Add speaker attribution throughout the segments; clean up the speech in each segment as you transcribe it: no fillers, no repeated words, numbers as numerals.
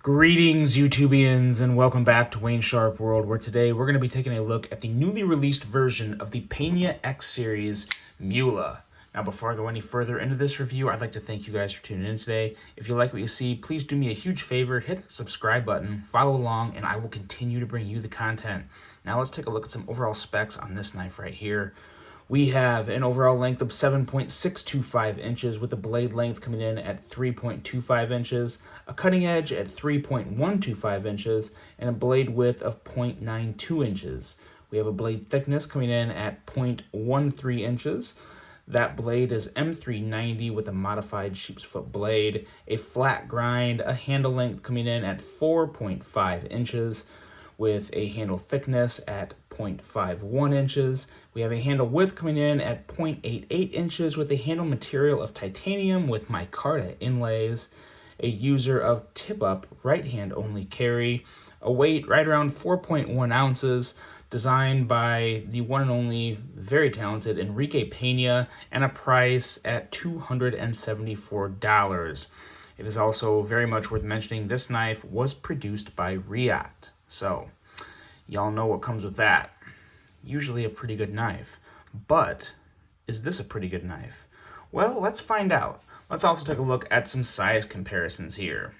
Speaker 1: Greetings, YouTubians, and welcome back to Wayne Sharp World, where today we're going to be taking a look at the newly released version of the Pena X-Series Mula. Now, before I go any further into this review, I'd like to thank you guys for tuning in today. If you like what you see, please do me a huge favor, hit the subscribe button, follow along, and I will continue to bring you the content. Now, let's take a look at some overall specs on this knife right here. We have an overall length of 7.625 inches with the blade length coming in at 3.25 inches, a cutting edge at 3.125 inches, and a blade width of 0.92 inches. We have a blade thickness coming in at 0.13 inches. That blade is M390 with a modified sheep's foot blade, a flat grind, a handle length coming in at 4.5 inches, with a handle thickness at 0.51 inches. We have a handle width coming in at 0.88 inches with a handle material of titanium with micarta inlays, a user of tip-up right-hand only carry, a weight right around 4.1 ounces, designed by the one and only very talented Enrique Pena, and a price at $274. It is also very much worth mentioning this knife was produced by Riot. So, y'all know what comes with that. Usually a pretty good knife. But, is this a pretty good knife? Well, let's find out. Let's also take a look at some size comparisons here.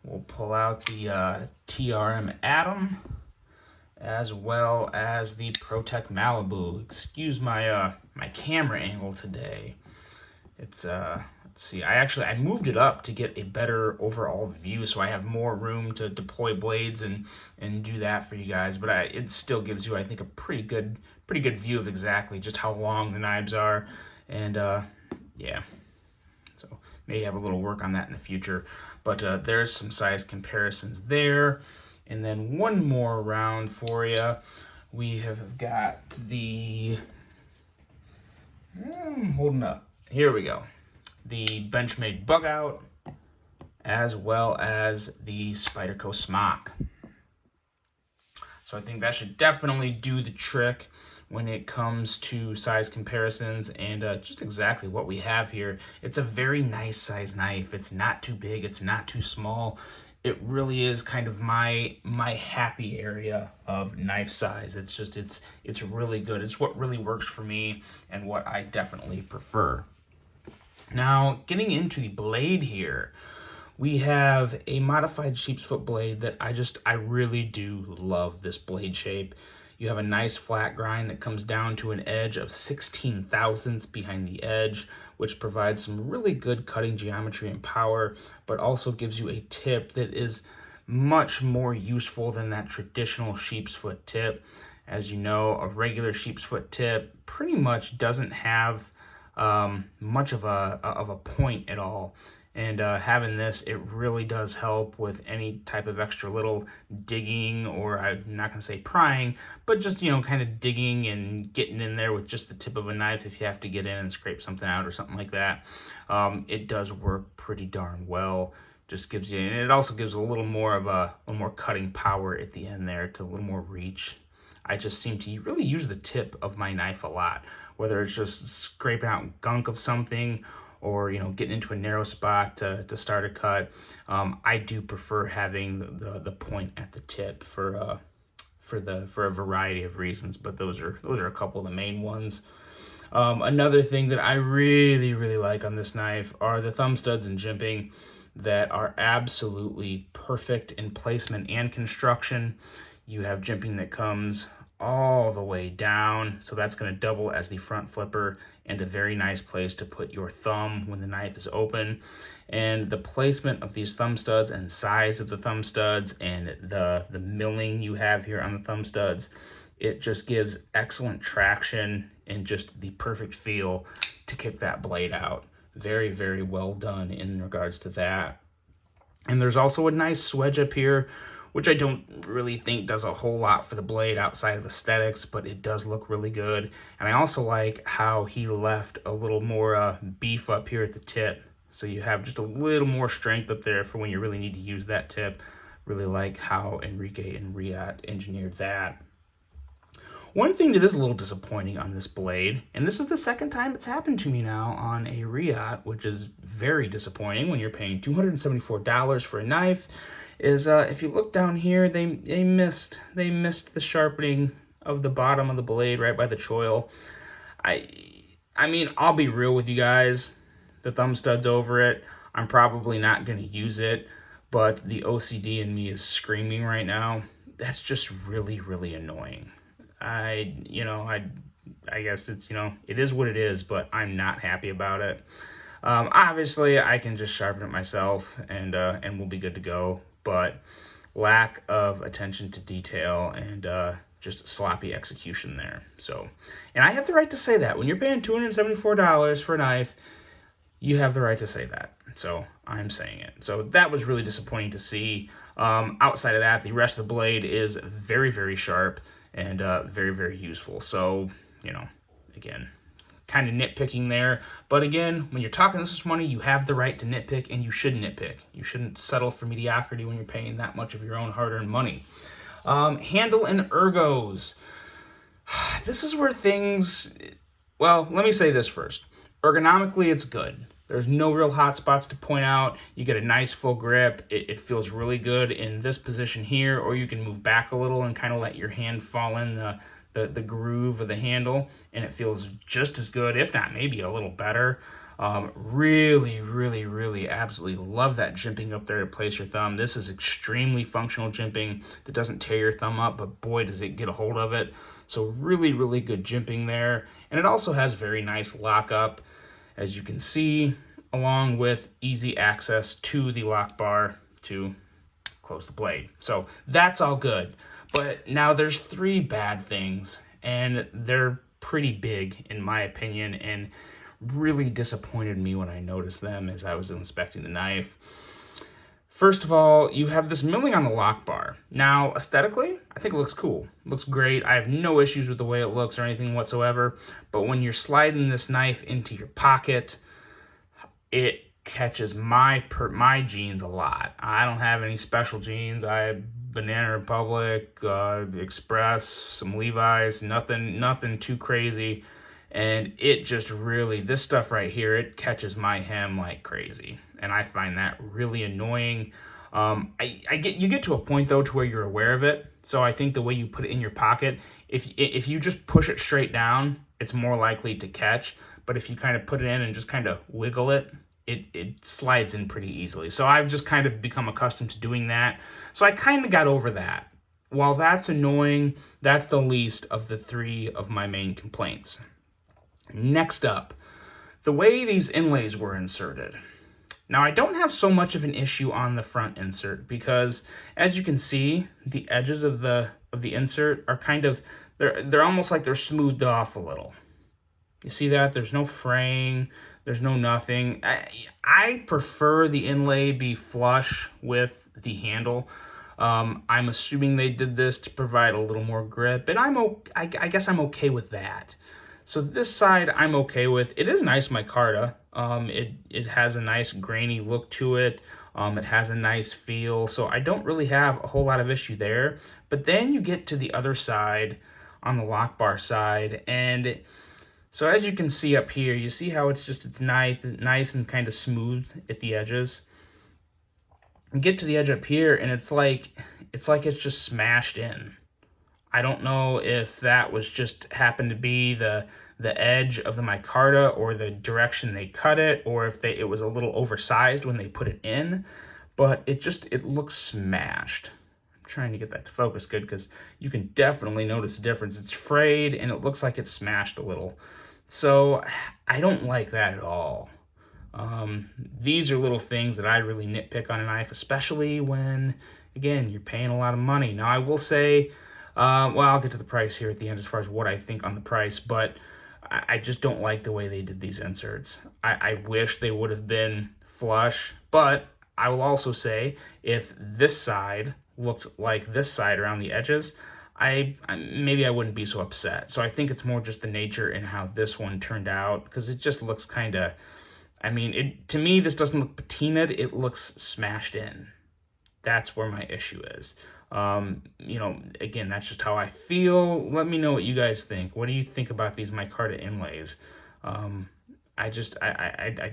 Speaker 1: We'll pull out the TRM Atom, as well as the ProTech Malibu. Excuse my my camera angle today. It's let's see, I moved it up to get a better overall view, so I have more room to deploy blades and do that for you guys. But it still gives you, I think, a pretty good view of exactly just how long the knives are, and yeah. So maybe have a little work on that in the future. But there's some size comparisons there, and then one more round for you. We have got the holding up. Here we go. The Benchmade Bug Out, as well as the Spyderco Smock. So I think that should definitely do the trick when it comes to size comparisons and just exactly what we have here. It's a very nice size knife. It's not too big, it's not too small. It really is kind of my happy area of knife size. It's just, it's really good. It's what really works for me and what I definitely prefer. Now, getting into the blade here, we have a modified sheep's foot blade that I really do love this blade shape. You have a nice flat grind that comes down to an edge of 16 thousandths behind the edge, which provides some really good cutting geometry and power, but also gives you a tip that is much more useful than that traditional sheep's foot tip. As you know, a regular sheep's foot tip pretty much doesn't have much of a point at all. And having this, it really does help with any type of extra little digging, or I'm not going to say prying, but just, you know, kind of digging and getting in there with just the tip of a knife if you have to get in and scrape something out or something like that. It does work pretty darn well. Just gives you, and it also gives a little more of a little more cutting power at the end there, to a little more reach. I just seem to really use the tip of my knife a lot, whether it's just scraping out gunk of something, or, you know, getting into a narrow spot to start a cut. I do prefer having the point at the tip for a variety of reasons, but those are a couple of the main ones. Another thing that I really like on this knife are the thumb studs and jimping that are absolutely perfect in placement and construction. You have jimping that comes all the way down, so that's going to double as the front flipper and a very nice place to put your thumb when the knife is open. And the placement of these thumb studs and size of the thumb studs and the milling you have here on the thumb studs, it just gives excellent traction and just the perfect feel to kick that blade out. Very well done in regards to that. And there's also a nice swedge up here, which I don't really think does a whole lot for the blade outside of aesthetics, but it does look really good. And I also like how he left a little more beef up here at the tip, so you have just a little more strength up there for when you really need to use that tip. Really like how Enrique and Riot engineered that. One thing that is a little disappointing on this blade, and this is the second time it's happened to me now on a Riot, which is very disappointing when you're paying $274 for a knife, is if you look down here, they missed the sharpening of the bottom of the blade right by the choil. I mean, I'll be real with you guys. The thumb stud's over it. I'm probably not going to use it, but the OCD in me is screaming right now. That's just really, really annoying. I guess it's, it is what it is, but I'm not happy about it. Obviously, I can just sharpen it myself, and we'll be good to go. But lack of attention to detail and just sloppy execution there. So, and I have the right to say that. When you're paying $274 for a knife, you have the right to say that. So I'm saying it. So that was really disappointing to see. Outside of that, the rest of the blade is very, very sharp and very, very useful. So, again, kind of nitpicking there. But again, when you're talking this much money, you have the right to nitpick, and you should nitpick. You shouldn't settle for mediocrity when you're paying that much of your own hard-earned money. Handle and ergos. This is where things, well, let me say this first. Ergonomically, it's good. There's no real hot spots to point out. You get a nice full grip. It feels really good in this position here, or you can move back a little and kind of let your hand fall in the groove of the handle, and it feels just as good, if not maybe a little better. Really, really, really absolutely love that jimping up there to place your thumb. This is extremely functional jimping that doesn't tear your thumb up, but boy, does it get a hold of it. So really, really good jimping there. And it also has very nice lockup, as you can see, along with easy access to the lock bar to close the blade. So that's all good. But now there's 3 bad things, and they're pretty big in my opinion, and really disappointed me when I noticed them as I was inspecting the knife. First of all, you have this milling on the lock bar. Now, aesthetically, I think it looks cool. It looks great. I have no issues with the way it looks or anything whatsoever. But when you're sliding this knife into your pocket, it catches my jeans a lot. I don't have any special jeans. I have Banana Republic, Express, some Levi's, nothing too crazy. And it just really, this stuff right here, it catches my hem like crazy. And I find that really annoying. You get to a point though to where you're aware of it. So I think the way you put it in your pocket, if you just push it straight down, it's more likely to catch. But if you kind of put it in and just kind of wiggle it, it slides in pretty easily. So I've just kind of become accustomed to doing that. So I kind of got over that. While that's annoying, that's the least of the 3 of my main complaints. Next up, the way these inlays were inserted. Now, I don't have so much of an issue on the front insert because, as you can see, the edges of the insert are kind of, they're almost like they're smoothed off a little. You see that? There's no fraying. There's no nothing. I prefer the inlay be flush with the handle. I'm assuming they did this to provide a little more grip, and I guess I'm okay with that. So this side I'm okay with. It is nice micarta. It has a nice grainy look to it. It has a nice feel. So I don't really have a whole lot of issue there. But then you get to the other side, on the lock bar side, and so as you can see up here, you see how it's nice and kind of smooth at the edges. You get to the edge up here, and it's like it's just smashed in. I don't know if that was just happened to be the edge of the micarta or the direction they cut it, or if it was a little oversized when they put it in, but it looks smashed. I'm trying to get that to focus good because you can definitely notice the difference. It's frayed and it looks like it's smashed a little. So I don't like that at all. These are little things that I really nitpick on a knife, especially when, again, you're paying a lot of money. Now, I will say, well, I'll get to the price here at the end as far as what I think on the price, but I just don't like the way they did these inserts. I wish they would have been flush, but I will also say if this side looked like this side around the edges, maybe I wouldn't be so upset. So I think it's more just the nature and how this one turned out, because it just looks kind of, to me, this doesn't look patinaed, it looks smashed in. That's where my issue is. You know, again, that's just how I feel. Let me know what you guys think. What do you think about these micarta inlays? I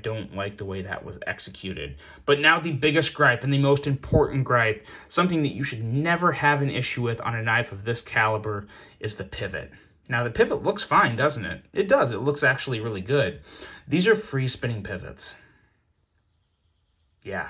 Speaker 1: don't like the way that was executed. But now the biggest gripe and the most important gripe, something that you should never have an issue with on a knife of this caliber, is the pivot. Now the pivot looks fine, doesn't it? It does. It looks actually really good. These are free spinning pivots. Yeah.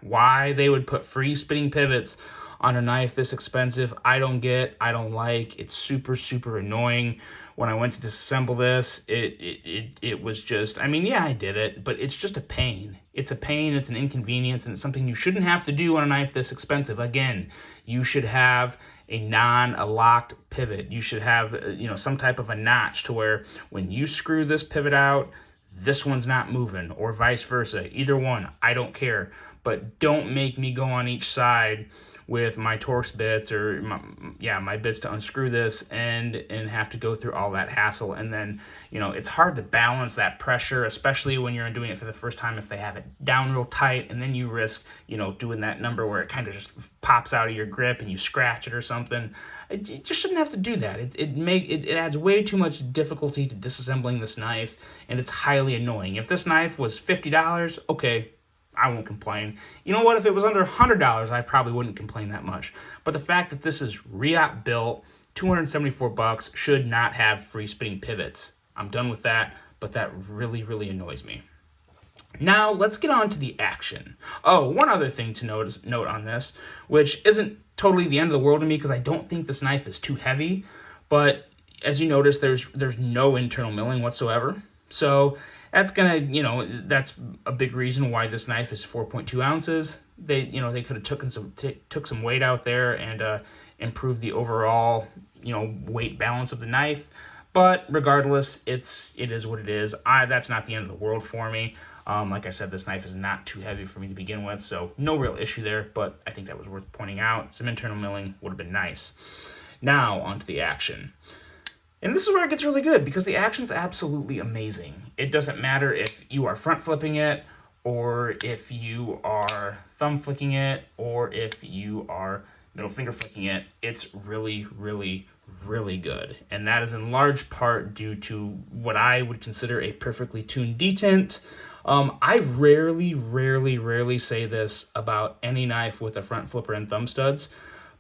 Speaker 1: Why they would put free spinning pivots on a knife this expensive, I don't get, I don't like. It's super, super annoying. When I went to disassemble this, it was just, I mean, yeah, I did it, but it's just a pain. It's a pain, it's an inconvenience, and it's something you shouldn't have to do on a knife this expensive. Again, you should have a locked pivot. You should have, you know, some type of a notch to where when you screw this pivot out, this one's not moving, or vice versa. Either one, I don't care. But don't make me go on each side with my Torx bits or my bits to unscrew this and have to go through all that hassle. And then, you know, it's hard to balance that pressure, especially when you're doing it for the first time if they have it down real tight, and then you risk, you know, doing that number where it kind of just pops out of your grip and you scratch it or something. You just shouldn't have to do that. It adds way too much difficulty to disassembling this knife, and it's highly annoying. If this knife was $50, okay, I won't complain. You know what? If it was under $100, I probably wouldn't complain that much. But the fact that this is re-op built, $274, should not have free spinning pivots. I'm done with that, but that really, really annoys me. Now, let's get on to the action. Oh, one other thing to note on this, which isn't totally the end of the world to me because I don't think this knife is too heavy, but as you notice, there's no internal milling whatsoever. So that's gonna, you know, that's a big reason why this knife is 4.2 ounces. They could have took some weight out there and improved the overall, you know, weight balance of the knife. But regardless, it is what it is. That's not the end of the world for me. Like I said, this knife is not too heavy for me to begin with, so no real issue there, but I think that was worth pointing out. Some internal milling would have been nice. Now, onto the action. And this is where it gets really good, because the action's absolutely amazing. It doesn't matter if you are front flipping it, or if you are thumb flicking it, or if you are middle finger flicking it. It's really, really, really good. And that is in large part due to what I would consider a perfectly tuned detent. I rarely say this about any knife with a front flipper and thumb studs,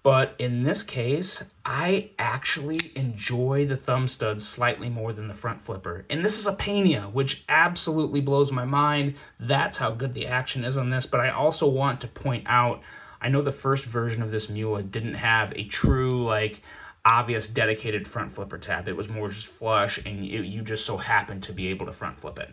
Speaker 1: but in this case, I actually enjoy the thumb studs slightly more than the front flipper. And this is a Pena, which absolutely blows my mind. That's how good the action is on this. But I also want to point out, I know the first version of this Mula didn't have a true, like, obvious dedicated front flipper tab. It was more just flush, and you just so happened to be able to front flip it.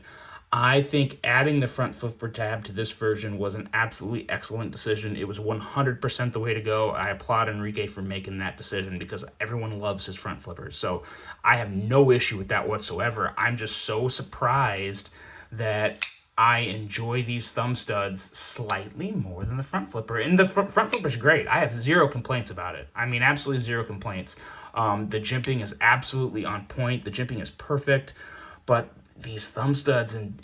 Speaker 1: I think adding the front flipper tab to this version was an absolutely excellent decision. It was 100% the way to go. I applaud Enrique for making that decision because everyone loves his front flippers. So I have no issue with that whatsoever. I'm just so surprised that I enjoy these thumb studs slightly more than the front flipper. And the front flipper is great. I have zero complaints about it. I mean, absolutely zero complaints. The jimping is absolutely on point. The jimping is perfect. But these thumb studs in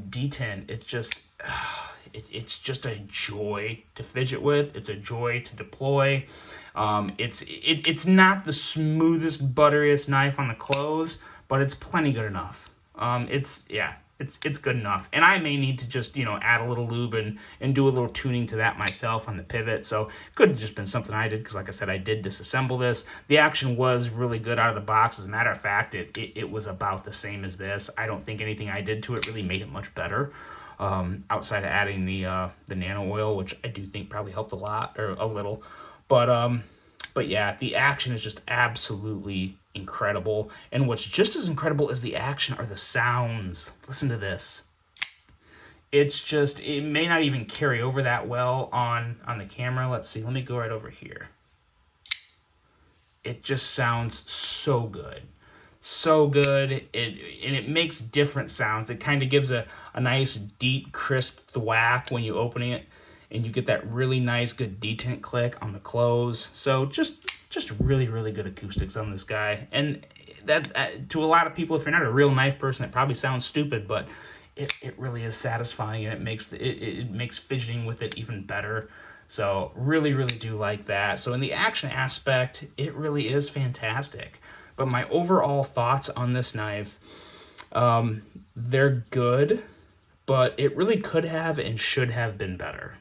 Speaker 1: D10, it's just a joy to fidget with. It's a joy to deploy. It's not the smoothest, butteriest knife on the close, but it's plenty good enough. It's good enough. And I may need to just, add a little lube and do a little tuning to that myself on the pivot. So it could have just been something I did because, like I said, I did disassemble this. The action was really good out of the box. As a matter of fact, it was about the same as this. I don't think anything I did to it really made it much better, outside of adding the nano oil, which I do think probably helped a lot or a little. But yeah, the action is just absolutely incredible. And what's just as incredible as the action are the sounds. Listen to this. It may not even carry over that well on the camera. Let's see. Let me go right over here. It just sounds so good. So good. And it makes different sounds. It kind of gives a nice, deep, crisp thwack when you open it. And you get that really nice, good detent click on the close. So just really, really good acoustics on this guy. And that's, to a lot of people, if you're not a real knife person, it probably sounds stupid, but it really is satisfying, and it makes fidgeting with it even better. So really do like that. So in the action aspect, it really is fantastic. But my overall thoughts on this knife, they're good, but it really could have and should have been better.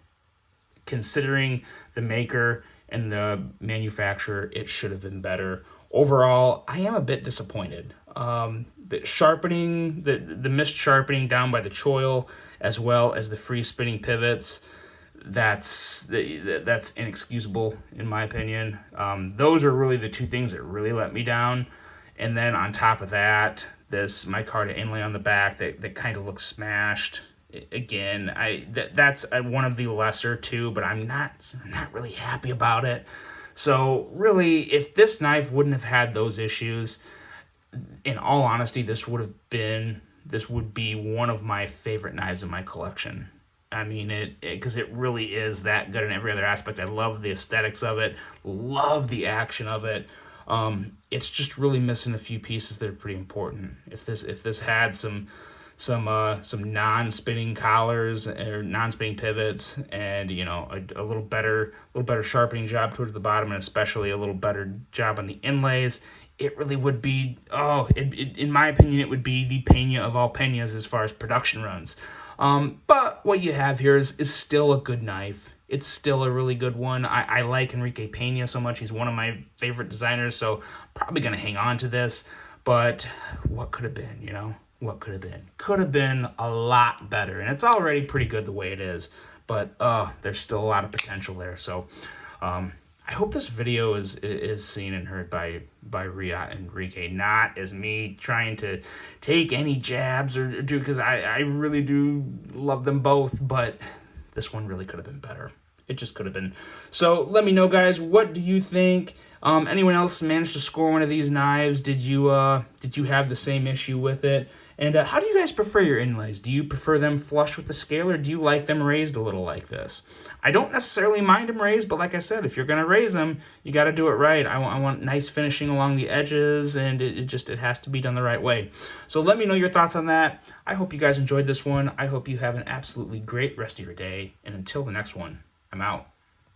Speaker 1: Considering the maker and the manufacturer, it should have been better. Overall, I am a bit disappointed. The sharpening, the missed sharpening down by the choil, as well as the free spinning pivots, that's inexcusable in my opinion. Those are really the two things that really let me down. And then on top of that, this micarta inlay on the back that kind of looks smashed. Again, that's one of the lesser two, but I'm not really happy about it. So really, if this knife wouldn't have had those issues, in all honesty, this would be one of my favorite knives in my collection. I mean, because it really is that good in every other aspect. I love the aesthetics of it, love the action of it. It's just really missing a few pieces that are pretty important. If this had some non-spinning collars or non-spinning pivots, and a little better sharpening job towards the bottom, and especially a little better job on the inlays, it really would be, in my opinion, it would be the Pena of all Penas as far as production runs. But what you have here is still a good knife. It's still a really good one. I like Enrique Pena so much. He's one of my favorite designers, so probably going to hang on to this. But what could have been, What could have been? Could have been a lot better. And it's already pretty good the way it is. But there's still a lot of potential there. So I hope this video is seen and heard by Riot and Enrique, not as me trying to take any jabs or do, because I really do love them both, but this one really could have been better. It just could have been. So let me know, guys, what do you think? Anyone else managed to score one of these knives? Did you have the same issue with it? And how do you guys prefer your inlays? Do you prefer them flush with the scale, or do you like them raised a little like this? I don't necessarily mind them raised, but like I said, if you're going to raise them, you got to do it right. I want nice finishing along the edges, and it has to be done the right way. So let me know your thoughts on that. I hope you guys enjoyed this one. I hope you have an absolutely great rest of your day, and until the next one, I'm out.